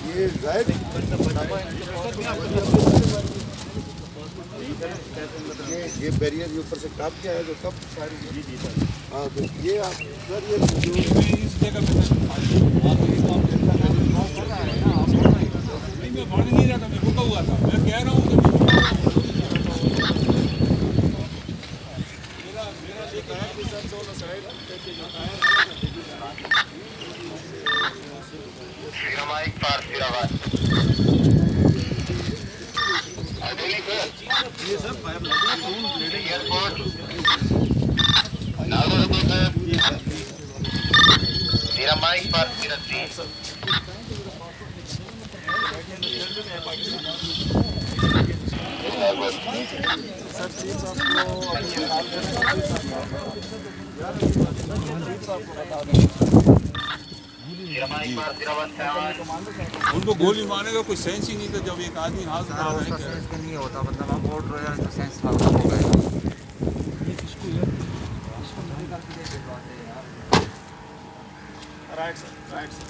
ये जायद ये बैरियर के ऊपर से काट के आया जो कब सारी जी जी सर। हाँ तो ये आप सर ये जो इस जगह पे नहीं मैं बढ़ नहीं रहा था, मैं रुका हुआ था, मैं कह रहा हूँ मेरा देखा है कि सर सोलो साइड पे जो टायर माइक पार फिरावाद ये सब फायर एयरपोर्ट नागोरको तेरा माइक पार फिरती सर चीज आपको अपने हाल उनको गोली मारने का कोई सेंस ही नहीं था। जब एक आदमी हाथ उठा रहा है सेंस नहीं होता, मतलब हम बोल रहे हैं तो सेंस खत्म हो गया। Right sir, right sir.